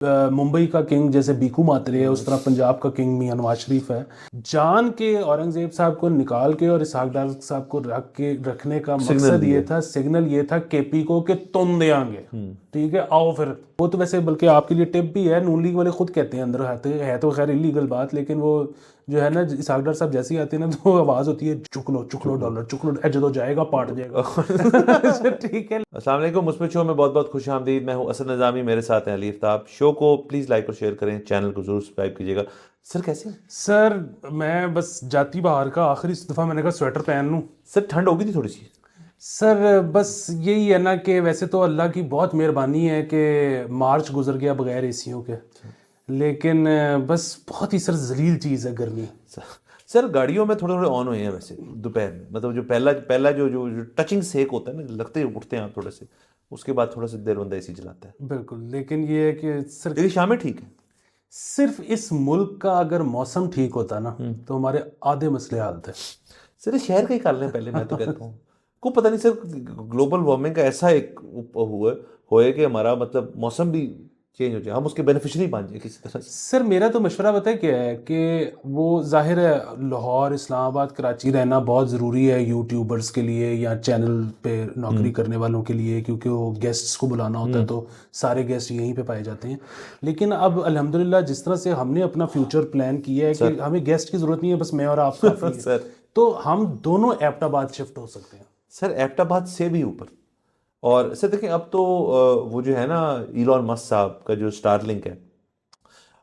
ممبئی کا کنگ جیسے بیکو ماترے ہے، اس طرح پنجاب کا کنگ میاں نواز شریف ہے. جان کے اورنگزیب صاحب کو نکال کے اور اسحاق ڈار صاحب کو رکھنے کا مقصد یہ تھا، سگنل یہ تھا کے پی کو کہ تم دے آئیں گے، ٹھیک ہے آؤ پھر. وہ تو ویسے بلکہ آپ کے لیے ٹپ بھی ہے، نون لیگ والے خود کہتے ہیں اندر ہے تو خیر انلیگل بات، لیکن وہ جو ہے نا اسحاق ڈار صاحب جیسے ہی آتے ہیں نا تو آواز ہوتی ہے چک لو ڈالر چک لو، جدو جائے گا پاٹ جائے گا. ٹھیک ہے. السلام علیکم، مثبت شو میں بہت بہت خوش آمدید. میں ہوں اسد نظامی، میرے ساتھ ہیں علی افتاب. شو کو پلیز لائک اور شیئر کریں، چینل کو ضرور سبسکرائب کیجیے گا. سر کیسے ہیں؟ سر میں بس جاتی بہار کا آخری دفعہ میں نے کہا سویٹر پہن لوں. سر ٹھنڈ ہوگی تھی تھوڑی سی؟ سر بس یہی ہے نا کہ ویسے تو اللہ کی بہت مہربانی ہے کہ مارچ گزر گیا بغیر اے سیوں کے، لیکن بس بہت ہی سر ذلیل چیز ہے گرمی. سر گاڑیوں میں تھوڑے آن ہوئے ہیں ویسے دوپہر میں، مطلب جو پہلا جو ٹچنگ سیک ہوتا ہے نا، لگتے اٹھتے ہیں آپ تھوڑے سے، اس کے بعد تھوڑا سا دیر بندہ اے سی چلاتا ہے. بالکل، لیکن یہ ہے کہ سر لیکن شام میں ٹھیک ہے. صرف اس ملک کا اگر موسم ٹھیک ہوتا نا تو ہمارے آدھے مسئلے حل تھے. سر اس شہر کا ہی کر لیں پہلے، میں تو کہتا ہوں کو پتہ نہیں سر گلوبل وارمنگ کا ایسا ایک ہوئے کہ ہمارا مطلب موسم بھی چینج ہو جائے، ہم اس کے بینیفیشری بن جائیں کسی طرح سے. سر میرا تو مشورہ بتائے کیا ہے کہ وہ ظاہر ہے لاہور، اسلام آباد، کراچی رہنا بہت ضروری ہے یوٹیوبرز کے لیے یا چینل پہ نوکری کرنے والوں کے لیے، کیونکہ وہ گیسٹس کو بلانا ہوتا ہے تو سارے گیسٹ یہیں پہ پائے جاتے ہیں. لیکن اب الحمدللہ جس طرح سے ہم نے اپنا فیوچر پلان کیا ہے کہ ہمیں گیسٹ کی ضرورت نہیں ہے، بس میں اور آپ کافی ہے، تو ہم دونوں ایبٹ آباد شفٹ ہو سکتے ہیں. سر ایبٹ آباد سے بھی اوپر. اور سر دیکھیں اب تو وہ جو ہے نا ایلون مسک صاحب کا جو سٹار لنک ہے،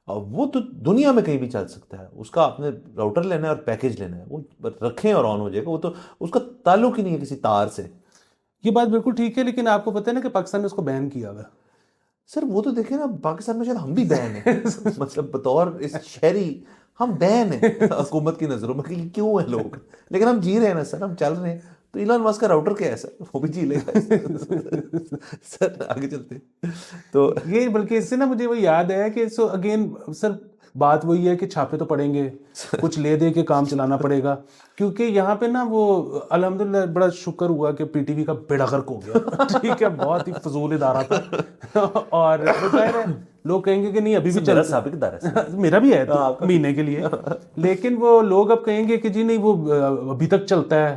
وہ تو دنیا میں کہیں بھی چل سکتا ہے. اس کا آپ نے راؤٹر لینا ہے اور پیکج لینا ہے، وہ رکھیں اور آن ہو جائے گا. وہ تو اس کا تعلق ہی نہیں ہے کسی تار سے. یہ بات بالکل ٹھیک ہے، لیکن آپ کو پتہ ہے نا کہ پاکستان نے اس کو بین کیا ہوا ہے. سر وہ تو دیکھیں نا، پاکستان میں شاید ہم بھی بین ہیں مطلب بطور اس شہری ہم بین ہیں حکومت کی نظروں میں کہ یہ کیوں ہیں لوگ، لیکن ہم جی رہے ہیں نا سر، ہم چل رہے ہیں. تو ایلان مسک کا راؤٹر کیا ہے سر، وہ بھی جی لے گا. سر آگے چلتے تو یہ بلکہ اس سے نا مجھے وہ یاد ہے کہ سو اگین سر بات وہی ہے کہ چھاپے تو پڑیں گے، کچھ لے دے کے کام چلانا پڑے گا، کیونکہ یہاں پہ نا وہ الحمدللہ بڑا شکر ہوا کہ پی ٹی وی کا بیڑا غرق ہو گیا. ٹھیک ہے، بہت ہی فضول ادارہ تھا اور ظاہر ہے لوگ کہیں گے کہ نہیں ابھی بھی میرا سابق ادارہ ہے، میرا بھی ہے مہینے کے لیے، لیکن وہ لوگ اب کہیں گے کہ جی نہیں وہ ابھی تک چلتا ہے.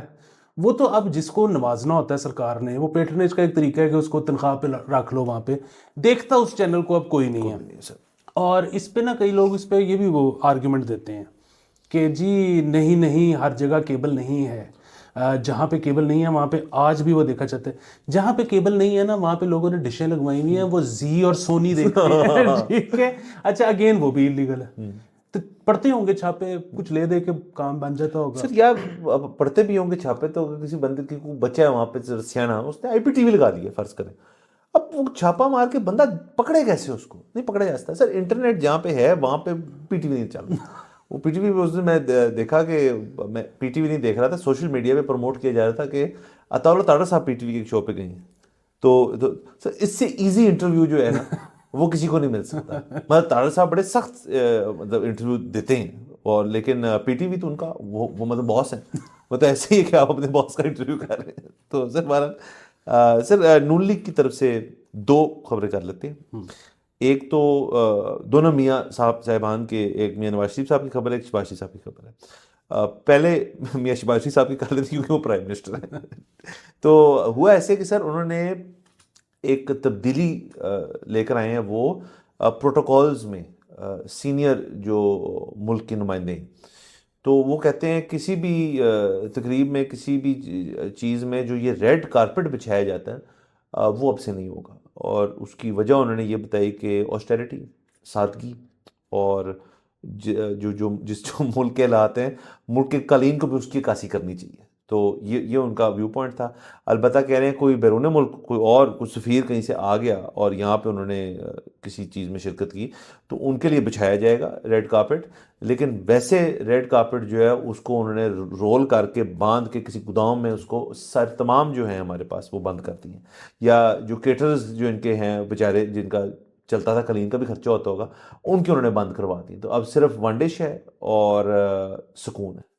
وہ تو اب جس کو نوازنا ہوتا ہے سرکار نے، وہ پیٹرنیج کا ایک طریقہ ہے کہ اس کو تنخواہ پہ رکھ لو وہاں پہ. دیکھتا اس چینل کو اب کوئی نہیں ہے. اور اس پہ نا کئی لوگ اس پہ یہ بھی وہ آرگیومنٹ دیتے ہیں کہ جی نہیں ہر جگہ کیبل نہیں ہے، جہاں پہ کیبل نہیں ہے وہاں پہ آج بھی وہ دیکھا چاہتے ہیں. جہاں پہ کیبل نہیں ہے نا وہاں پہ لوگوں نے ڈشیں لگوائی ہوئی ہیں، وہ زی اور سونی دیکھتے ہیں. ٹھیک ہے، اچھا اگین وہ بھی انلیگل ہے. تو پڑھتے ہوں گے چھاپے، کچھ لے دے کے کام بن جاتا ہوگا. سر یار پڑھتے بھی ہوں گے چھاپے تو کسی بندے کی کوئی بچہ ہے وہاں پہ سیانا، اس نے آئی پی ٹی وی لگا دیا فرض کریں، اب وہ چھاپا مار کے بندہ پکڑے کیسے؟ اس کو نہیں پکڑا جا سکتا. سر انٹرنیٹ جہاں پہ ہے وہاں پہ پی ٹی وی نہیں چل رہا. وہ پی ٹی وی پہ اس دن میں دیکھا کہ میں پی ٹی وی نہیں دیکھ رہا تھا، سوشل میڈیا پہ پروموٹ کیا جا رہا تھا کہ عطا اللہ تاڑا صاحب پی ٹی وی کے شو پہ گئے ہیں. تو سر اس سے ایزی انٹرویو جو ہے نا وہ کسی کو نہیں مل سکتا. مطلب تاڑا صاحب بڑے سخت مطلب انٹرویو دیتے ہیں، اور لیکن پی ٹی وی تو ان کا وہ مطلب باس ہے، وہ تو ایسے ہی ہے کہ آپ اپنے باس کا انٹرویو کر رہے ہیں. تو سر ہمارا سر نون لیگ کی طرف سے دو خبریں کر لیتے ہیں. ایک تو دونوں میاں صاحبان کے، ایک میاں نواز شریف صاحب کی خبر ہے، ایک شہباز شریف صاحب کی خبر ہے. پہلے میاں شہباز شریف صاحب کی کر لیتے کیونکہ وہ پرائم منسٹر ہیں. تو ہوا ایسے کہ سر انہوں نے ایک تبدیلی لے کر آئے ہیں، وہ پروٹوکولز میں سینئر جو ملک کے نمائندے ہیں. تو وہ کہتے ہیں کسی بھی تقریب میں، کسی بھی چیز میں جو یہ ریڈ کارپٹ بچھایا جاتا ہے وہ اب سے نہیں ہوگا. اور اس کی وجہ انہوں نے یہ بتائی کہ آسٹیرٹی، سادگی، اور جس ملک کے حالات ہیں، ملک کے قالین کو بھی اس کی عکاسی کرنی چاہیے. تو یہ ان کا ویو پوائنٹ تھا. البتہ کہہ رہے ہیں کوئی بیرون ملک کوئی سفیر کہیں سے آ گیا اور یہاں پہ انہوں نے کسی چیز میں شرکت کی تو ان کے لیے بچھایا جائے گا ریڈ کارپٹ. لیکن ویسے ریڈ کارپٹ جو ہے اس کو انہوں نے رول کر کے باندھ کے کسی گودام میں اس کو تمام جو ہیں ہمارے پاس وہ بند کر دی ہیں. یا جو کیٹرز جو ان کے ہیں بیچارے، جن کا چلتا تھا کلین کا بھی خرچہ ہوتا ہوگا، ان کی انہوں نے بند کروا دی. تو اب صرف ون ڈش ہے اور سکون ہے.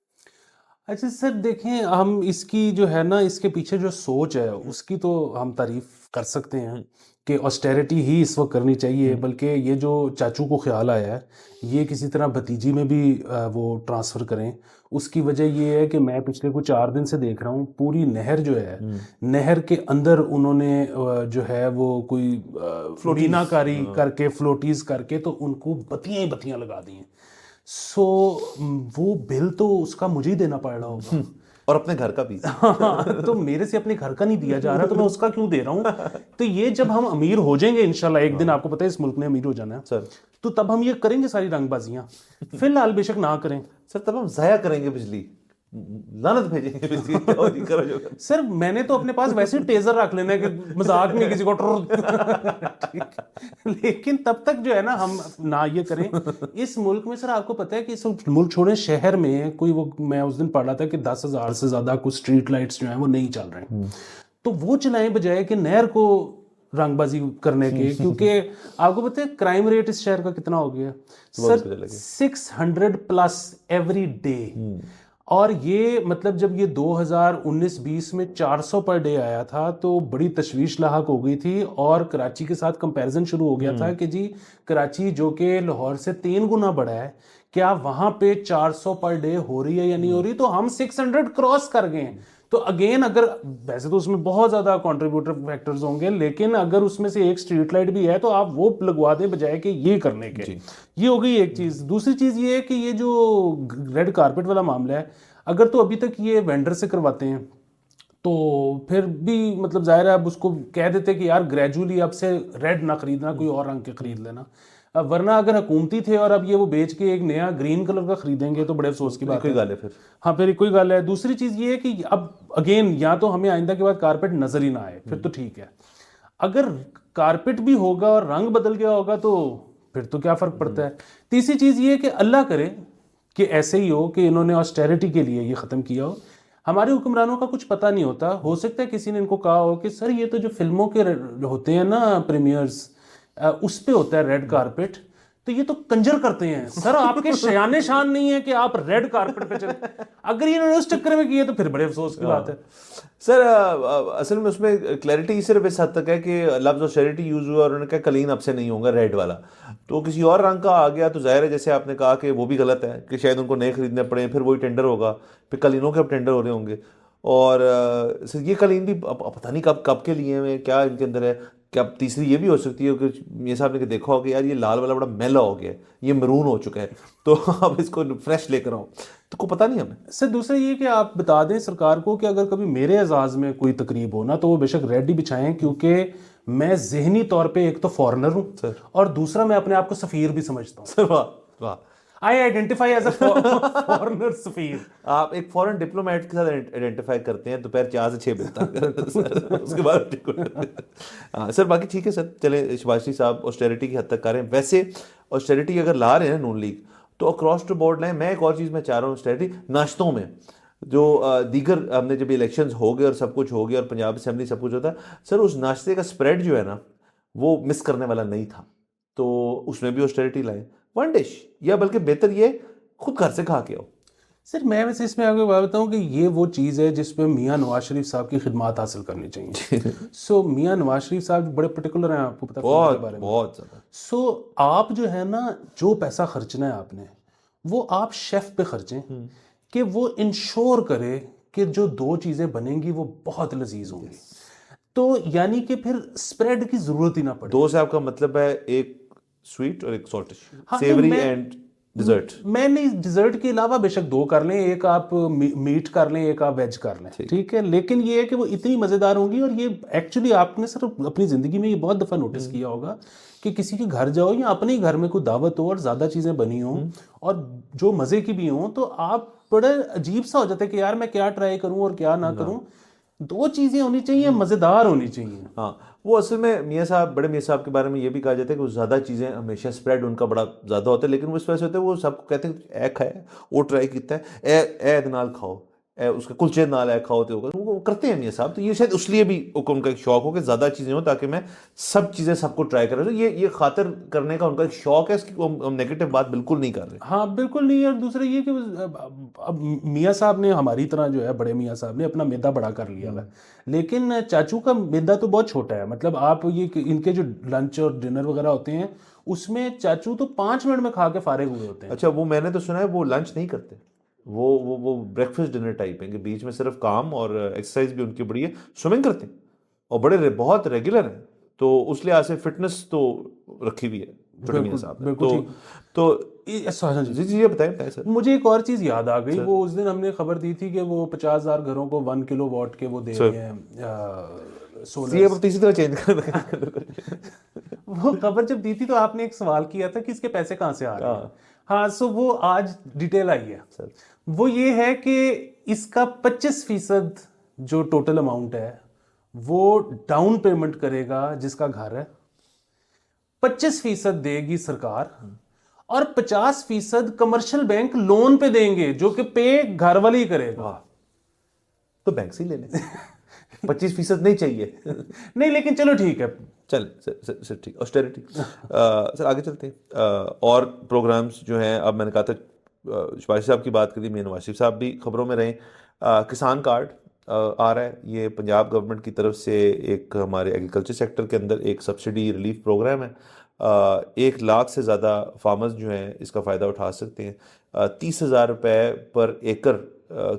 اچھا سر دیکھیں، ہم اس کی جو ہے نا اس کے پیچھے جو سوچ ہے اس کی تو ہم تعریف کر سکتے ہیں کہ آسٹیریٹی ہی اس وقت کرنی چاہیے، بلکہ یہ جو چاچو کو خیال آیا ہے یہ کسی طرح بھتیجی میں بھی وہ ٹرانسفر کریں. اس کی وجہ یہ ہے کہ میں پچھلے کچھ 4 دن سے دیکھ رہا ہوں پوری نہر جو ہے، نہر کے اندر انہوں نے جو ہے وہ کوئی فلوٹینا کاری کر کے، فلوٹیز کر کے، تو ان کو بتیاں ہی بتیاں لگا دی ہیں. سو وہ بل تو اس کا مجھے ہی دینا پڑ رہا ہوگا، اور اپنے گھر کا بھی. تو میرے سے اپنے گھر کا نہیں دیا جا رہا تو میں اس کا کیوں دے رہا ہوں؟ تو یہ جب ہم امیر ہو جائیں گے انشاءاللہ ایک دن، آپ کو پتہ ہے اس ملک نے امیر ہو جانا ہے سر تو تب ہم یہ کریں گے ساری رنگ بازیاں. فی الحال بے شک نہ کریں سر، تب ہم ضائع کریں گے بجلی، لعنت بھیجیں گے بجلی. کرو جو کرو. سر میں نے تو اپنے پاس ویسے ٹیزر رکھ لینا ہے کہ مذاق میں کسی کو لیکن تب تک جو ہے نا ہم نہ یہ کریں. اس ملک میں سر آپ کو پتہ ہے کہ اس ملک چھوڑیں، شہر میں کوئی وہ میں اس دن پڑھ رہا تھا کہ 10,000 سے زیادہ کوئی اسٹریٹ لائٹس جو ہیں وہ نہیں چل رہے ہیں، تو وہ چلائیں بجائے کہ نہر کو رنگ بازی کرنے کے. کیونکہ آپ کو پتہ ہے کرائم ریٹ اس شہر کا کتنا ہو گیا سر، 600+ ایوری ڈے. اور یہ مطلب جب یہ 2019-20 میں 400 پر ڈے آیا تھا تو بڑی تشویش لاحق ہو گئی تھی، اور کراچی کے ساتھ کمپیریزن شروع ہو گیا تھا کہ جی کراچی جو کہ لاہور سے 3 گنا بڑا ہے، کیا وہاں پہ 400 پر ڈے ہو رہی ہے یا نہیں ہو رہی؟ تو ہم 600 کراس کر گئے ہیں. تو اگین اگر ویسے تو اس میں بہت زیادہ کنٹریبیوٹر فیکٹرز ہوں گے، لیکن اگر اس میں سے ایک اسٹریٹ لائٹ بھی ہے تو آپ وہ لگوا دیں بجائے کہ یہ کرنے کے. یہ ہو گئی ایک چیز. دوسری چیز یہ ہے کہ یہ جو ریڈ کارپٹ والا معاملہ ہے، اگر تو ابھی تک یہ وینڈر سے کرواتے ہیں تو پھر بھی مطلب ظاہر ہے اب اس کو کہہ دیتے کہ یار گریجولی اب سے ریڈ نہ خریدنا، کوئی اور رنگ کے خرید لینا. ورنہ اگر حکومتی تھے اور اب یہ وہ بیچ کے ایک نیا گرین کلر کا خریدیں گے تو بڑے افسوس کی بات ہے. پھر ہاں پھر کوئی گل ہے. دوسری چیز یہ ہے کہ اب اگین یا تو ہمیں آئندہ کے بعد کارپیٹ نظر ہی نہ آئے، پھر تو ٹھیک ہے. اگر کارپیٹ بھی ہوگا اور رنگ بدل گیا ہوگا تو پھر تو کیا فرق پڑتا ہے. تیسری چیز یہ ہے کہ اللہ کرے کہ ایسے ہی ہو کہ انہوں نے آسٹیریٹی کے لیے یہ ختم کیا ہو. ہمارے حکمرانوں کا کچھ پتہ نہیں ہوتا. ہو سکتا ہے کسی نے ان کو کہا ہو کہ سر یہ تو جو فلموں کے ہوتے ہیں نا پریمیئرز، اس پہ ہوتا ہے ریڈ کارپٹ، تو یہ تو کنجر کرتے ہیں. سر آپ کے شیان شان نہیں ہے کہ آپ ریڈ کارپٹ پہ چلیں. اگر انہوں نے اس چکر میں کیے تو پھر بڑے افسوس کی بات ہے. سر اصل میں اس میں کلیئرٹی صرف اس حد تک ہے کہ لفظ آسٹیریٹی یوز ہوا اور انہوں نے کہا کلین اب سے نہیں ہوگا ریڈ والا، تو کسی اور رنگ کا آ گیا تو ظاہر ہے جیسے آپ نے کہا کہ وہ بھی غلط ہے کہ شاید ان کو نئے خریدنے پڑے، پھر وہی ٹینڈر ہوگا، پھر کلینوں کے اب ٹینڈر ہو رہے ہوں گے. اور یہ کلین بھی پتہ نہیں کب کے لیے ہیں، کیا ان کے اندر ہے. کیا تیسری یہ بھی ہو سکتی ہے کہ یہ صاحب نے دیکھا ہو کہ یار یہ لال والا بڑا میلا ہو گیا ہے، یہ مرون ہو چکا ہے، تو اب اس کو فریش لے کر آؤ، تو کو پتہ نہیں ہمیں. سر دوسرا یہ کہ آپ بتا دیں سرکار کو کہ اگر کبھی میرے اعزاز میں کوئی تقریب ہونا تو وہ بے شک ریڈ ہی بچھائیں، کیونکہ میں ذہنی طور پہ ایک تو فارنر ہوں اور دوسرا میں اپنے آپ کو سفیر بھی سمجھتا ہوں. سر واہ واہ، I identify as a foreigner سفیر. آپ ایک فورن ڈپلومیٹ کے ساتھ آئیڈینٹیفائی کرتے ہیں دوپہر 4 سے 6 بجے تک، اس کے بعد سر باقی ٹھیک ہے. سر چلیں شباشی صاحب آسٹیریٹی کی حد تک کر رہے ہیں. ویسے آسٹیریٹی اگر لا رہے ہیں نون لیگ تو اکراس ٹو بورڈ لائیں. میں ایک اور چیز میں چاہ رہا ہوں آسٹیریٹی ناشتوں میں، جو دیگر ہم نے جب الیکشنز ہو گئے اور سب کچھ ہو گیا اور پنجاب اسمبلی سب کچھ ہوتا ہے، سر اس ناشتے کا سپریڈ جو ہے نا وہ مس کرنے والا نہیں تھا، تو اس میں بھی آسٹیریٹی لائیں. ون ڈش، یا بلکہ بہتر یہ خود گھر سے کھا کے ہو. سر میں ویسے اس میں آپ کو بات بتاؤں کہ یہ وہ چیز ہے جس پہ میاں نواز شریف صاحب کی خدمات حاصل کرنی چاہیے. سو میاں نواز شریف صاحب بڑے پرٹیکولر ہیں، آپ کو پتہ ہے بارے میں بہت زیادہ. سو آپ جو ہے نا جو پیسہ خرچنا ہے آپ نے وہ آپ شیف پہ خرچیں کہ وہ انشور کرے کہ جو 2 چیزیں بنیں گی وہ بہت لذیذ ہوں گی. تو یعنی کہ پھر سپریڈ کی ضرورت ہی نہ پڑے. 2 سے آپ کا مطلب ہے ایک سویٹ اور ایک سالٹ، سیوری اینڈ ڈیزرٹ. میں نہیں، ڈیزرٹ کے علاوہ بے شک 2 کر لیں، ایک آپ میٹ کر لیں، ایک آپ ویج کر لیں، ٹھیک ہے. لیکن یہ ہے کہ وہ اتنی مزیدار ہوں گی. اور یہ ایکچولی آپ نے سر اپنی زندگی میں یہ بہت دفعہ نوٹس کیا ہوگا کہ کسی کے گھر جاؤ یا اپنے ہی گھر میں کوئی دعوت ہو اور زیادہ چیزیں بنی ہوں اور جو مزے کی بھی ہوں، تو آپ بڑا عجیب سا ہو جاتا ہے کہ یار میں کیا ٹرائی کروں اور کیا نہ کروں. 2 چیزیں ہونی چاہیے، مزیدار ہونی چاہیے. ہاں وہ اصل میں میاں صاحب، بڑے میاں صاحب کے بارے میں یہ بھی کہا جاتا ہے کہ وہ زیادہ چیزیں ہمیشہ سپریڈ ان کا بڑا زیادہ ہوتا ہے، لیکن وہ اس وجہ سے ہوتا ہے وہ سب کو کہتے ہیں اے کھائے وہ ٹرائی کیتا ہے، اے نال کھاؤ، اس کا کلچے نال ہے کھاؤ تو وہ کرتے ہیں میاں صاحب. تو یہ شاید اس لیے بھی ان کا ایک شوق ہو کہ زیادہ چیزیں ہوں تاکہ میں سب چیزیں سب کو ٹرائی کروں. یہ خاطر کرنے کا ان کا ایک شوق ہے, اس کی ہم نیگیٹو بات بالکل نہیں کر رہے. ہاں بالکل نہیں. اور دوسرا یہ کہ اب میاں صاحب نے ہماری طرح جو ہے بڑے میاں صاحب نے اپنا میدا بڑا کر لیا ہے, لیکن چاچو کا میدا تو بہت چھوٹا ہے. مطلب آپ یہ ان کے جو لنچ اور ڈنر وغیرہ ہوتے ہیں اس میں چاچو تو 5 منٹ میں کھا کے فارغ ہوئے ہوتے ہیں. اچھا, وہ میں نے تو سنا ہے وہ لنچ نہیں کرتے, وہ بریک فاسٹ ڈنر ٹائپ ہیں کہ بیچ میں صرف کام اور ایکسرسائز بھی ان کی بڑی ہے, سوئمنگ کرتے ہیں اور بڑے بہت ریگولر ہیں. تو اس لحاظ سے فٹنس تو رکھی ہوئی ہے چھوٹے میاں صاحب نے. تو جی جی یہ بتائیں سر. مجھے ایک اور چیز یاد آ گئی. وہ اس دن ہم نے خبر دی تھی کہ وہ 50,000 گھروں کو 1 کلو واٹ کے وہ دے رہے ہیں سولر. تیسری طرح چینج کر وہ خبر جب دی تھی تو آپ نے ایک سوال کیا تھا کہ اس کے پیسے کہاں سے آ رہے ہیں. ہاں سو وہ آج ڈیٹیل آئی ہے. وہ یہ ہے کہ اس کا 25% جو ٹوٹل اماؤنٹ ہے وہ ڈاؤن پیمنٹ کرے گا جس کا گھر ہے, 25% دے گی سرکار, اور 50% کمرشل بینک لون پہ دیں گے جو کہ پے گھر والا ہی کرے گا. تو بینک سے ہی لے لیں, 25% نہیں چاہیے. نہیں لیکن چلو ٹھیک ہے, چل سر ٹھیک. آسٹیرٹی سر آگے چلتے ہیں. اور پروگرامز جو ہیں, اب میں نے کہا تھا شباشی صاحب کی بات کری, میر نواز شریف صاحب بھی خبروں میں رہیں. کسان کارڈ آ رہا ہے, یہ پنجاب گورنمنٹ کی طرف سے ایک ہمارے ایگریکلچر سیکٹر کے اندر ایک سبسڈی ریلیف پروگرام ہے. 1 لاکھ سے زیادہ فارمرز جو ہیں اس کا فائدہ اٹھا سکتے ہیں. 30,000 روپے پر ایکڑ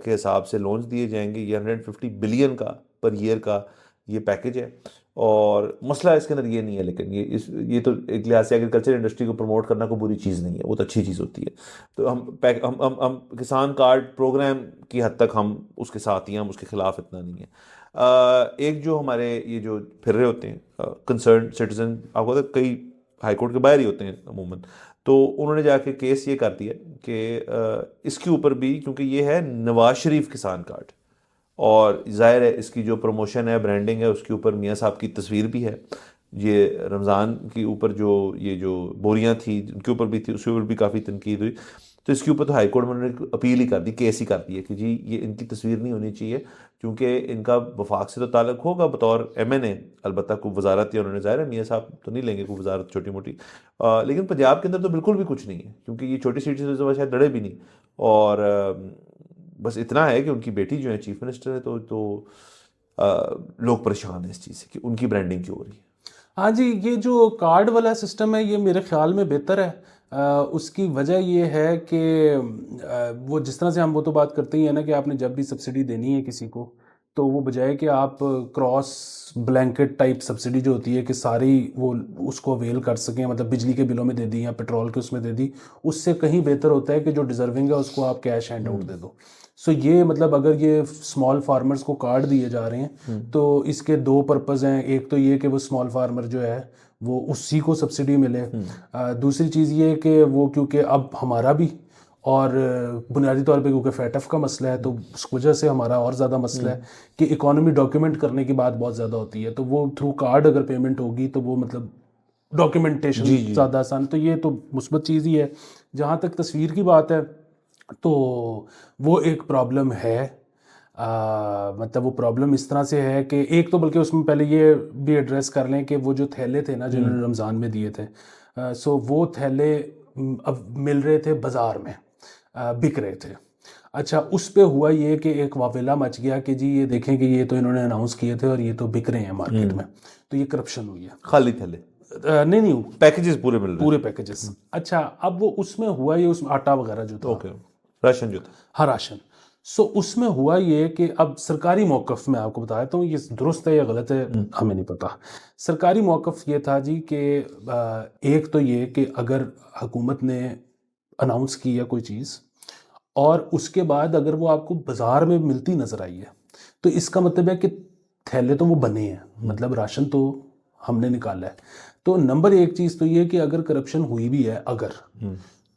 کے حساب سے لونز دیے جائیں گے. یہ 150 بلین کا پر ایئر کا یہ پیکج ہے. اور مسئلہ اس کے اندر یہ نہیں ہے, لیکن یہ تو ایک لحاظ سے ایگریکلچر انڈسٹری کو پروموٹ کرنا کوئی بری چیز نہیں ہے, وہ تو اچھی چیز ہوتی ہے. تو ہم کسان کارڈ پروگرام کی حد تک ہم اس کے ساتھ ہی ہیں, ہم اس کے خلاف اتنا نہیں ہے. ایک جو ہمارے یہ جو پھر رہے ہوتے ہیں کنسرن سٹیزن, آپ کو کئی ہائی کورٹ کے باہر ہی ہوتے ہیں عموماً, تو انہوں نے جا کے کیس یہ کر دیا کہ اس کے اوپر بھی, کیونکہ یہ ہے نواز شریف کسان کارڈ, اور ظاہر ہے اس کی جو پروموشن ہے برانڈنگ ہے اس کے اوپر میاں صاحب کی تصویر بھی ہے. یہ رمضان کے اوپر جو یہ جو بوریاں تھیں ان کے اوپر بھی تھی, اس کے اوپر بھی کافی تنقید ہوئی. تو اس کے اوپر تو ہائی کورٹ میں انہوں نے اپیل ہی کر دی, کیس ہی کر دی ہے کہ جی یہ ان کی تصویر نہیں ہونی چاہیے, کیونکہ ان کا وفاق سے تو تعلق ہوگا بطور MNA, البتہ کوئی وزارت, یا انہوں نے ظاہر ہے میاں صاحب تو نہیں لیں گے کوئی وزارت چھوٹی موٹی. لیکن پنجاب کے اندر تو بالکل بھی کچھ نہیں ہے, کیونکہ یہ چھوٹی سیٹ سے شاید لڑے بھی نہیں. اور بس اتنا ہے کہ ان کی بیٹی جو ہے چیف منسٹر ہے, تو لوگ پریشان ہیں اس چیز سے کہ ان کی برانڈنگ کیوں ہو رہی ہے. ہاں جی, یہ جو کارڈ والا سسٹم ہے یہ میرے خیال میں بہتر ہے. اس کی وجہ یہ ہے کہ وہ جس طرح سے ہم وہ تو بات کرتے ہی ہیں نا کہ آپ نے جب بھی سبسڈی دینی ہے کسی کو, تو وہ بجائے کہ آپ کراس بلینکٹ ٹائپ سبسڈی جو ہوتی ہے کہ ساری وہ اس کو اویل کر سکیں, مطلب بجلی کے بلوں میں دے دی یا پیٹرول کے اس میں دے دی, اس سے کہیں بہتر ہوتا ہے کہ جو ڈیزرونگ ہے اس کو آپ کیش ہینڈ آؤٹ دے دو. سو یہ مطلب اگر یہ اسمال فارمرز کو کارڈ دیے جا رہے ہیں تو اس کے 2 پرپز ہیں. ایک تو یہ کہ وہ اسمال فارمر جو ہے وہ اسی کو سبسڈی ملے. دوسری چیز یہ کہ وہ کیونکہ اب ہمارا بھی اور بنیادی طور پہ کیونکہ فیٹ ایف کا مسئلہ ہے تو اس وجہ سے ہمارا اور زیادہ مسئلہ ہے کہ اکانومی ڈاکیومنٹ کرنے کی بات بہت زیادہ ہوتی ہے. تو وہ تھرو کارڈ اگر پیمنٹ ہوگی تو وہ مطلب ڈاکیومنٹیشن زیادہ آسان, تو یہ تو مثبت چیز ہی ہے. جہاں تک تصویر کی بات ہے تو وہ ایک پرابلم ہے. مطلب وہ پرابلم اس طرح سے ہے کہ ایک تو بلکہ اس میں پہلے یہ بھی ایڈریس کر لیں کہ وہ جو تھیلے تھے نا جنہوں نے رمضان میں دیے تھے, سو وہ تھیلے اب مل رہے تھے بازار میں, بک رہے تھے. اچھا, اس پہ ہوا یہ کہ ایک واویلا مچ گیا کہ جی یہ دیکھیں کہ یہ تو انہوں نے اناؤنس کیے تھے اور یہ تو بک رہے ہیں مارکیٹ میں, تو یہ کرپشن ہوئی ہے. خالی تھیلے نہیں پیکیجز پورے مل رہے, پورے پیکیجز. اچھا, اب وہ اس میں ہوا یہ, اس میں آٹا وغیرہ جو تھا, راشن جو تھا, ہاں راشن. سو اس میں ہوا یہ کہ اب سرکاری موقف میں آپ کو بتا دیتا ہوں, یہ درست ہے یا غلط ہے ہمیں نہیں پتا. سرکاری موقف یہ تھا جی کہ ایک تو یہ کہ اگر حکومت نے اناؤنس کیا کوئی چیز اور اس کے بعد اگر وہ آپ کو بازار میں ملتی نظر آئی ہے تو اس کا مطلب ہے کہ تھیلے تو وہ بنے ہیں, مطلب راشن تو ہم نے نکالا ہے. تو نمبر 1 چیز تو یہ کہ اگر کرپشن ہوئی بھی ہے اگر,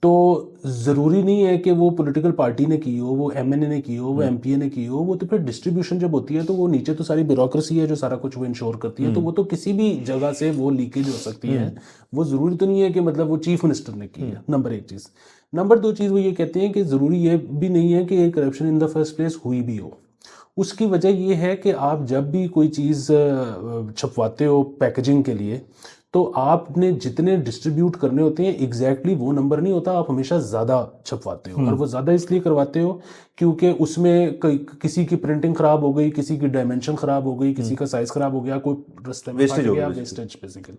تو ضروری نہیں ہے کہ وہ پولیٹیکل پارٹی نے کی ہو, وہ ایم این اے نے کی ہو, وہ ایم پی اے نے کی ہو, وہ تو پھر ڈسٹریبیوشن جب ہوتی ہے تو وہ نیچے تو ساری بیوروکریسی ہے جو سارا کچھ وہ انشور کرتی ہے, تو وہ تو کسی بھی جگہ سے وہ لیکیج ہو سکتی ہے. وہ ضروری تو نہیں ہے کہ مطلب وہ چیف منسٹر نے کی ہے, نمبر ایک چیز. نمبر دو چیز وہ یہ کہتے ہیں کہ ضروری یہ بھی نہیں ہے کہ یہ corruption in the first place ہوئی بھی ہو. اس کی وجہ یہ ہے کہ آپ جب بھی کوئی چیز چھپواتے ہو پیکیجنگ کے لیے تو آپ نے جتنے ڈسٹریبیوٹ کرنے ہوتے ہیں ایگزیکٹلی وہ نمبر نہیں ہوتا, آپ ہمیشہ زیادہ چھپواتے ہو. اور وہ زیادہ اس لیے کرواتے ہو کیونکہ اس میں کسی کی پرنٹنگ خراب ہو گئی, کسی کی ڈائمینشن خراب ہو گئی, کسی کا سائز خراب ہو گیا, کوئی رستے میں پھٹ گیا, ویسٹیج بیسیکلی.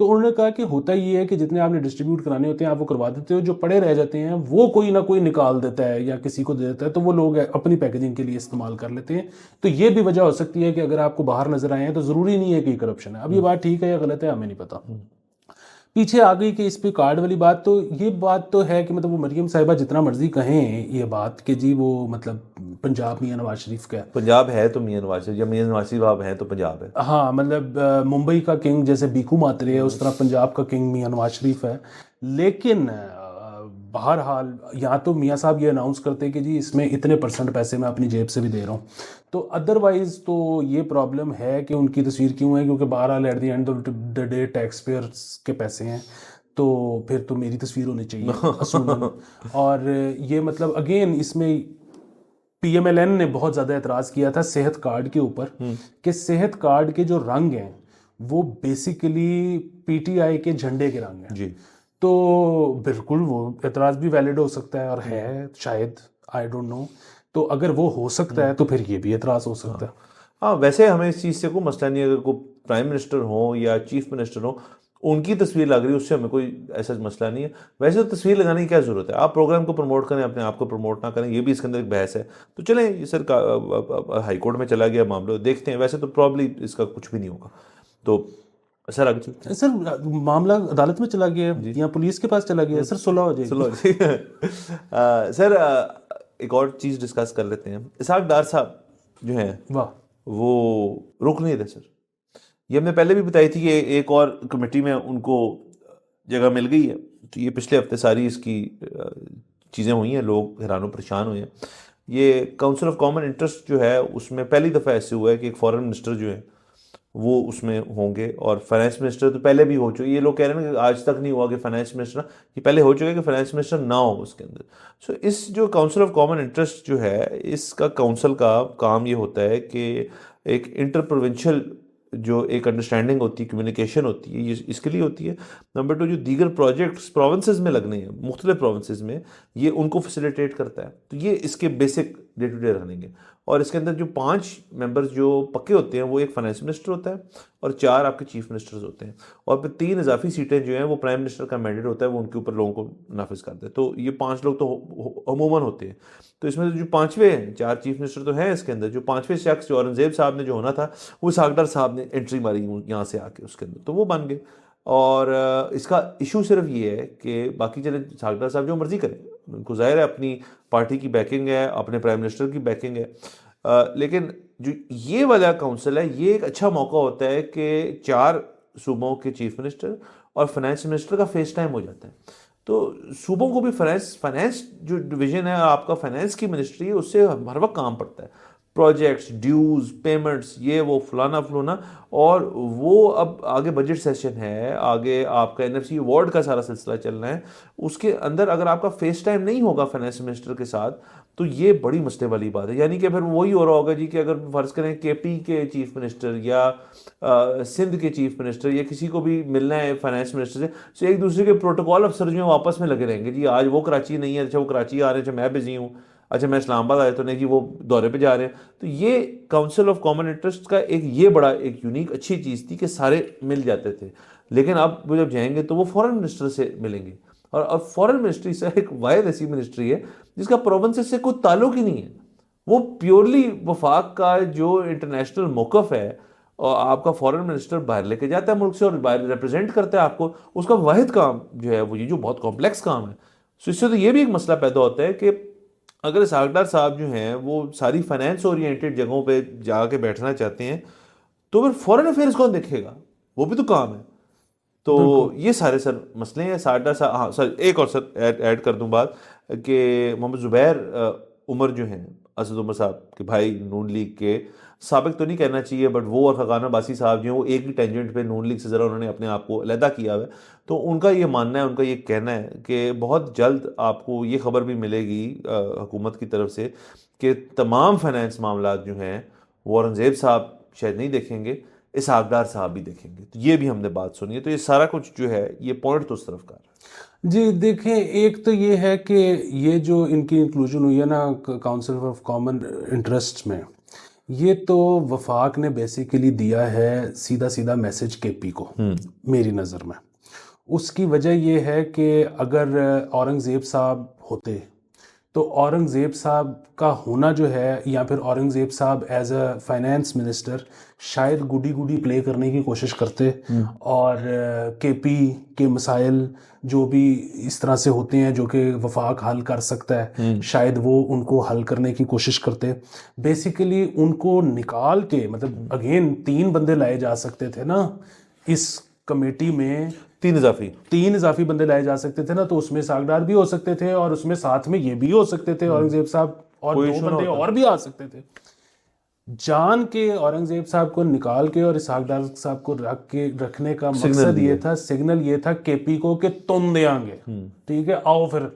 تو انہوں نے کہا کہ ہوتا یہ ہے کہ جتنے آپ نے ڈسٹریبیوٹ کرانے ہوتے ہیں آپ وہ کروا دیتے ہو, جو پڑے رہ جاتے ہیں وہ کوئی نہ کوئی نکال دیتا ہے یا کسی کو دے دیتا ہے, تو وہ لوگ اپنی پیکیجنگ کے لیے استعمال کر لیتے ہیں. تو یہ بھی وجہ ہو سکتی ہے کہ اگر آپ کو باہر نظر آئے ہیں تو ضروری نہیں ہے کہ یہ کرپشن ہے. اب یہ بات ٹھیک ہے یا غلط ہے ہمیں نہیں پتا. پیچھے آ گئی کہ اس پہ کارڈ والی بات, تو یہ بات تو ہے کہ مطلب وہ مریم صاحبہ جتنا مرضی کہیں یہ بات کہ جی وہ مطلب پنجاب میاں نواز شریف کا ہے, پنجاب ہے تو میاں نواز شریف, یا میاں نواز شریف آپ ہیں تو پنجاب ہے. ہاں مطلب ممبئی کا کنگ جیسے بیکو ماترے ہے, اس طرح پنجاب کا کنگ میاں نواز شریف ہے. لیکن بہرحال یہاں تو میاں صاحب یہ اناؤنس کرتے کہ جی اس میں اتنے % پیسے میں اپنی جیب سے بھی دے رہا ہوں. تو ادروائز تو یہ پرابلم ہے کہ ان کی تصویر کیوں ہے, کیونکہ بہرحال at the end of the day taxpayers کے پیسے ہیں, تو پھر تو میری تصویر ہونی چاہیے اصولاً. اور یہ مطلب اگین اس میں پی ایم ایل این نے بہت زیادہ اعتراض کیا تھا صحت کارڈ کے اوپر کہ صحت کارڈ کے جو رنگ ہیں وہ بیسیکلی پی ٹی آئی کے جھنڈے کے رنگ ہیں. جی, تو بالکل وہ اعتراض بھی ویلڈ ہو سکتا ہے اور ہے شاید, آئی ڈونٹ نو. تو اگر وہ ہو سکتا ہے تو پھر یہ بھی اعتراض ہو سکتا ہے. ہاں ویسے ہمیں اس چیز سے کوئی مسئلہ نہیں ہے, اگر کوئی پرائم منسٹر ہوں یا چیف منسٹر ہوں ان کی تصویر لگ رہی ہے اس سے ہمیں کوئی ایسا مسئلہ نہیں ہے. ویسے تو تصویر لگانے کی کیا ضرورت ہے, آپ پروگرام کو پروموٹ کریں, اپنے آپ کو پروموٹ نہ کریں, یہ بھی اس کے اندر ایک بحث ہے. تو چلیں یہ سر ہائی کورٹ میں چلا گیا معاملہ, دیکھتے ہیں. ویسے تو پرابلی اس کا کچھ بھی نہیں ہوگا. تو سر آگے چلتے ہیں. سر معاملہ عدالت میں چلا گیا یا پولیس کے پاس چلا گیا, سر صلح ہو جائے گی. سر ایک اور چیز ڈسکس کر لیتے ہیں. اسحاق ڈار صاحب جو ہیں وہ رک نہیں رہے سر. یہ ہم نے پہلے بھی بتائی تھی کہ ایک اور کمیٹی میں ان کو جگہ مل گئی ہے. تو یہ پچھلے ہفتے ساری اس کی چیزیں ہوئی ہیں, لوگ حیران و پریشان ہوئے ہیں. یہ کاؤنسل آف کامن انٹرسٹ جو ہے اس میں پہلی دفعہ ایسے ہوا ہے کہ ایک فارن منسٹر جو ہیں وہ اس میں ہوں گے, اور فائنانس منسٹر تو پہلے بھی ہو چکے. یہ لوگ کہہ رہے ہیں کہ آج تک نہیں ہوا کہ فائنانس منسٹر, یہ پہلے ہو چکے کہ فائنانس منسٹر نہ ہو اس کے اندر. سو اس جو کاؤنسل آف کامن انٹرسٹ جو ہے, اس کا کاؤنسل کا کام یہ ہوتا ہے کہ ایک انٹر پروونشل جو ایک انڈرسٹینڈنگ ہوتی ہے, کمیونیکیشن ہوتی ہے, یہ اس کے لیے ہوتی ہے. نمبر 2 جو دیگر پروجیکٹس پروونسز میں لگنے ہیں, مختلف پروونسز میں, یہ ان کو فیسیلیٹیٹ کرتا ہے. تو یہ اس کے basic day to day running ہے. اور اس کے اندر جو 5 ممبرز جو پکے ہوتے ہیں وہ ایک فائنانس منسٹر ہوتا ہے اور 4 آپ کے چیف منسٹرز ہوتے ہیں, اور پھر 3 اضافی سیٹیں جو ہیں وہ پرائم منسٹر کا مینڈیٹ ہوتا ہے, وہ ان کے اوپر لوگوں کو نافذ کرتا ہے. تو یہ 5 لوگ تو عموماً ہوتے ہیں. تو اس میں جو 5ویں ہیں, 4 چیف منسٹر تو ہیں اس کے اندر, جو 5ویں شخص جو اورنگزیب صاحب نے جو ہونا تھا وہ اسحاق ڈار صاحب نے انٹری ماری یہاں سے آ کے اس کے اندر, تو وہ بن گئے. اور اس کا ایشو صرف یہ ہے کہ باقی چلے اسحاق ڈار صاحب جو مرضی کریں, ان کو ظاہر ہے اپنی پارٹی کی بیکنگ ہے, اپنے پرائم منسٹر کی بیکنگ ہے. لیکن جو یہ والا کاؤنسل ہے یہ ایک اچھا موقع ہوتا ہے کہ 4 صوبوں کے چیف منسٹر اور فائنانس منسٹر کا فیس ٹائم ہو جاتا ہے. تو صوبوں کو بھی فائنانس جو ڈویژن ہے آپ کا, فائنانس کی منسٹری ہے, اس سے ہر وقت کام پڑتا ہے. پروجیکٹس, ڈیوز, پیمنٹس, یہ وہ فلانا فلونا. اور وہ اب آگے بجٹ سیشن ہے, آگے آپ کا NFC ایوارڈ کا سارا سلسلہ چلنا ہے. اس کے اندر اگر آپ کا فیس ٹائم نہیں ہوگا فائنانس منسٹر کے ساتھ تو یہ بڑی مسئلے والی بات ہے. یعنی کہ پھر وہی ہو رہا ہوگا جی کہ اگر فرض کریں KP کے چیف منسٹر یا سندھ کے چیف منسٹر یا کسی کو بھی ملنا ہے فائنانس منسٹر سے, تو ایک دوسرے کے پروٹوکول افسر جو ہیں واپس میں لگے رہیں گے. جی آج وہ کراچی نہیں ہے, اچھا وہ کراچی آ رہے ہیں, اچھا میں بزی ہوں, اچھا میں اسلام آباد آیا تو نہیں جی وہ دورے پہ جا رہے ہیں. تو یہ کاؤنسل آف کامن انٹرسٹ کا ایک یہ بڑا ایک یونیک اچھی چیز تھی کہ سارے مل جاتے تھے. لیکن اب وہ جب جائیں گے تو وہ فورن منسٹر سے ملیں گے, اور فورن منسٹری سے ایک واحد ایسی منسٹری ہے جس کا پروونسز سے کوئی تعلق ہی نہیں ہے. وہ پیورلی وفاق کا جو انٹرنیشنل موقف ہے, اور آپ کا فورن منسٹر باہر لے کے جاتا ہے ملک سے اور باہر ریپرزینٹ کرتا ہے آپ کو, اس کا واحد کام جو ہے وہ یہ جو بہت کمپلیکس کام ہے. سو اس سے تو یہ بھی ایک مسئلہ پیدا ہوتا ہے کہ اگر اسحاق ڈار صاحب جو ہیں وہ ساری فائنینس اورینٹیڈ جگہوں پہ جا کے بیٹھنا چاہتے ہیں تو پھر فورن افیئرس کون دیکھے گا, وہ بھی تو کام ہے. تو یہ سارے سر مسئلے ہیں. ساڈا سا ہاں سر ایک اور سر ایڈ کر دوں بات کہ محمد زبیر عمر جو ہیں اسد عمر صاحب کے بھائی نون لیگ کے, سابق تو نہیں کہنا چاہیے بٹ وہ اور خاقان عباسی صاحب جو ہیں وہ ایک ہی ٹینجنٹ پہ نون لیگ سے ذرا انہوں نے اپنے آپ کو علیحدہ کیا ہوا ہے. تو ان کا یہ ماننا ہے, ان کا یہ کہنا ہے کہ بہت جلد آپ کو یہ خبر بھی ملے گی حکومت کی طرف سے کہ تمام فائنینس معاملات جو ہیں وہ اورنگزیب صاحب شاید نہیں دیکھیں گے, اسحاق ڈار صاحب بھی دیکھیں گے. تو یہ بھی ہم نے بات سنی ہے. تو یہ سارا کچھ جو ہے یہ پوائنٹ تو اس طرف کا ہے. جی دیکھیں, ایک تو یہ ہے کہ یہ جو ان کی انکلوژن ہوئی ہے نا کاؤنسل آف کامن انٹرسٹ میں, یہ تو وفاق نے بیسیکلی دیا ہے سیدھا سیدھا میسج کے پی کو میری نظر میں. اس کی وجہ یہ ہے کہ اگر اورنگزیب صاحب ہوتے تو اورنگزیب صاحب کا ہونا جو ہے, یا پھر اورنگزیب صاحب ایز اے فائنینس منسٹر شاید گڈی گڈی پلے کرنے کی کوشش کرتے, اور کے پی کے مسائل جو بھی اس طرح سے ہوتے ہیں جو کہ وفاق حل کر سکتا ہے, شاید وہ ان کو حل کرنے کی کوشش کرتے. بیسیکلی ان کو نکال کے, مطلب اگین 3 بندے لائے جا سکتے تھے نا اس کمیٹی میں, 3 اضافی بندے لائے جا سکتے تھے نا, تو اس میں اسحاق ڈار بھی ہو سکتے تھے اور اس میں ساتھ میں یہ بھی ہو سکتے تھے اورنگزیب صاحب, اور 2 بندے اور بھی آ سکتے تھے. جان کے اورنگزیب صاحب کو نکال کے اور اسحاق ڈار صاحب کو رکھنے کا مقصد یہ تھا, سگنل یہ تھا کے پی کو کہ تم دے آنگے, ٹھیک ہے آؤ پھر.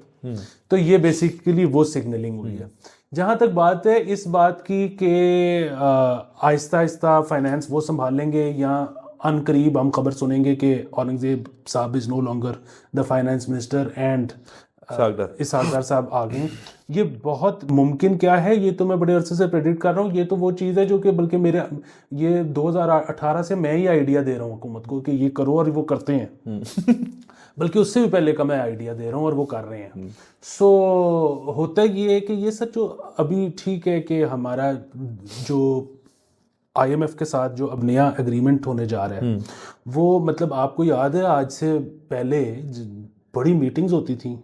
تو یہ بیسیکلی وہ سگنلنگ ہوئی ہے. جہاں تک بات ہے اس بات کی کہ آہستہ آہستہ فائنینس وہ سنبھال لیں گے, یا ان قریب ہم خبر سنیں گے کہ Aurangzeb sahab is no longer the finance minister and Ishaq Dar sahab آ گئے, یہ بہت ممکن کیا ہے, یہ تو میں بڑے عرصے سے پریڈکٹ کر رہا ہوں. یہ تو وہ چیز ہے جو کہ بلکہ میرے یہ 2018 سے میں ہی آئیڈیا دے رہا ہوں حکومت کو کہ یہ کرو اور وہ کرتے ہیں, بلکہ اس سے بھی پہلے کا میں آئیڈیا دے رہا ہوں اور وہ کر رہے ہیں. سو ہوتا یہ ہے کہ یہ سب جو ابھی ٹھیک ہے کہ ہمارا جو آئی ایم ایف کے ساتھ جو اب نیا ایگریمنٹ ہونے جا رہا ہے, وہ مطلب آپ کو یاد ہے آج سے پہلے بڑی میٹنگز ہوتی تھیں,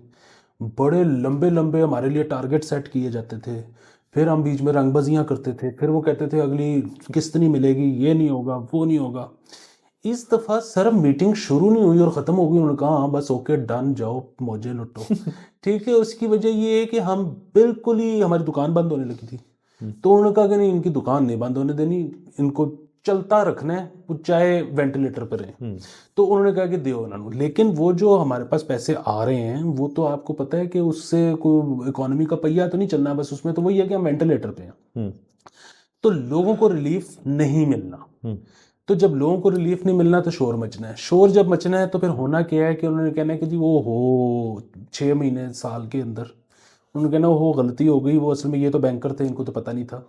بڑے لمبے لمبے ہمارے لیے ٹارگٹ سیٹ کیے جاتے تھے, پھر ہم بیچ میں رنگ بازیاں کرتے تھے, پھر وہ کہتے تھے اگلی قسط نہیں ملے گی, یہ نہیں ہوگا, وہ نہیں ہوگا. اس دفعہ صرف میٹنگ شروع نہیں ہوئی اور ختم ہو گئی, انہوں نے کہا ہاں بس اوکے ڈن, جاؤ موجے لٹو. ٹھیک ہے, اس کی وجہ یہ ہے کہ ہم بالکل ہی ہماری دکان بند ہونے لگی تھی, تو انہوں نے کہا کہ نہیں ان کی دکان نہیں بند ہونے دینی, ان کو چلتا رکھنا ہے, وہ چاہے وینٹیلیٹر پر رہیں. تو انہوں نے کہا کہ دیو انہوں, لیکن وہ جو ہمارے پاس پیسے آ رہے ہیں وہ تو آپ کو پتہ ہے کہ اس سے کوئی اکانومی کا پہیہ تو نہیں چلنا, بس اس میں تو وہی ہے کہ ہم وینٹیلیٹر پہ ہیں. تو لوگوں کو ریلیف نہیں ملنا, تو جب لوگوں کو ریلیف نہیں ملنا تو شور مچنا ہے. شور جب مچنا ہے تو پھر ہونا کیا ہے کہ انہوں نے کہنا ہے کہ جی وہ ہو 6 مہینے سال کے اندر انہوں نے کہنا وہ غلطی ہو گئی, وہ اصل میں یہ تو بینکر تھے, ان کو تو پتہ نہیں تھا.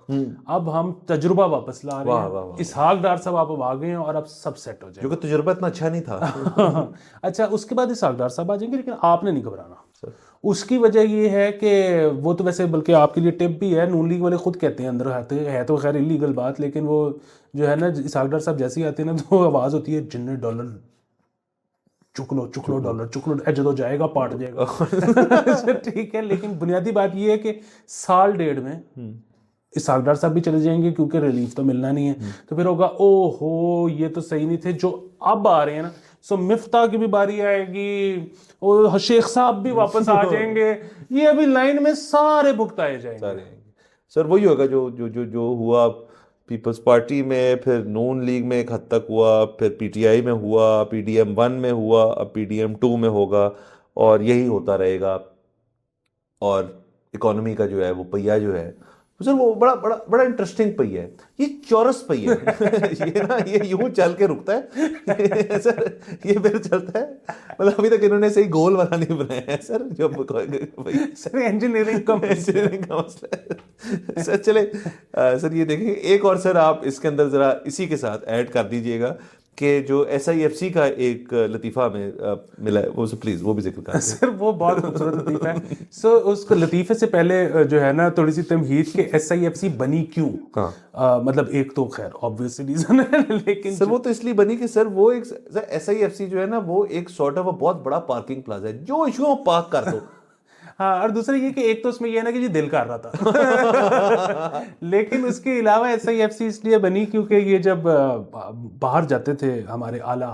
اب ہم تجربہ واپس لا رہے ہیں, اسحاق ڈار صاحب آپ اب آ گئے ہیں اور اب سب سیٹ ہو جائے, جو کہ تجربہ اتنا اچھا نہیں تھا. اچھا اس کے بعد اسحاق ڈار صاحب آ جائیں گے, لیکن آپ نے نہیں گھبرانا. اس کی وجہ یہ ہے کہ وہ تو ویسے بلکہ آپ کے لیے ٹپ بھی ہے, نون لیگ والے خود کہتے ہیں اندر آتے ہے تو خیر انلیگل بات, لیکن وہ جو ہے نا اسحاق ڈار صاحب جیسے ہی آتے ہیں نا تو آواز ہوتی ہے جن ڈالر چک لو ڈالر چک لو, جدو جائے گا پاٹ جائے گا. ٹھیک ہے, لیکن بنیادی بات یہ ہے کہ 1.5 میں اسحاق ڈار صاحب بھی چلے جائیں گے کیونکہ ریلیف تو ملنا نہیں ہے. تو پھر ہوگا او ہو یہ تو صحیح نہیں تھے جو اب آ رہے ہیں نا. سو مفتاح کی بھی باری آئے گی, اور شیخ صاحب بھی واپس آ جائیں گے, یہ ابھی لائن میں سارے بھگتائے جائیں گے. سر وہی ہوگا جو ہوا پیپلز پارٹی میں, پھر نون لیگ میں ایک حد تک ہوا, پھر پی ٹی آئی میں ہوا, پی ڈی ایم 1 میں ہوا, اب پی ڈی ایم 2 میں ہوگا, اور یہی ہوتا رہے گا. اور اکانومی کا جو ہے وہ پہیہ جو ہے سر وہ بڑا انٹرسٹنگ پہیہ ہے, یہ چورس پہیہ ہے. یہ نا یہ یوں چل کے رکتا ہے سر, یہ پھر چلتا ہے, مطلب ابھی تک انہوں نے صحیح گول والا نہیں بنایا ہے سر, جو سر انجینئرنگ کا مسئلہ ہے سر. چلے سر یہ دیکھیں ایک اور سر آپ اس کے اندر ذرا اسی کے ساتھ ایڈ کر دیجئے گا کہ جو ایس آئی ایف سی کا ایک لطیفہ میں ملا ہے, وہ پلیز وہ بھی ذکر کر دیں. سر وہ بہت خوبصورت لطیفہ ہے. سو اس کو لطیفے سے پہلے جو ہے نا تھوڑی سی تمہید کہ ایس آئی ایف سی بنی کیوں, مطلب ایک تو خیر آبویس ریزن ہے, لیکن سر وہ تو اس لیے بنی کہ سر وہ ایک ایس آئی ایف سی جو ہے نا وہ ایک سارٹ آف بہت بڑا پارکنگ پلازا ہے, جو ایشو پارک کر دو. ہاں, اور دوسرا یہ کہ ایک تو اس میں یہ نا کہ جی دل کر رہا تھا, لیکن اس کے علاوہ ایس آئی ایف سی اس لیے بنی کیونکہ یہ جب باہر جاتے تھے ہمارے اعلیٰ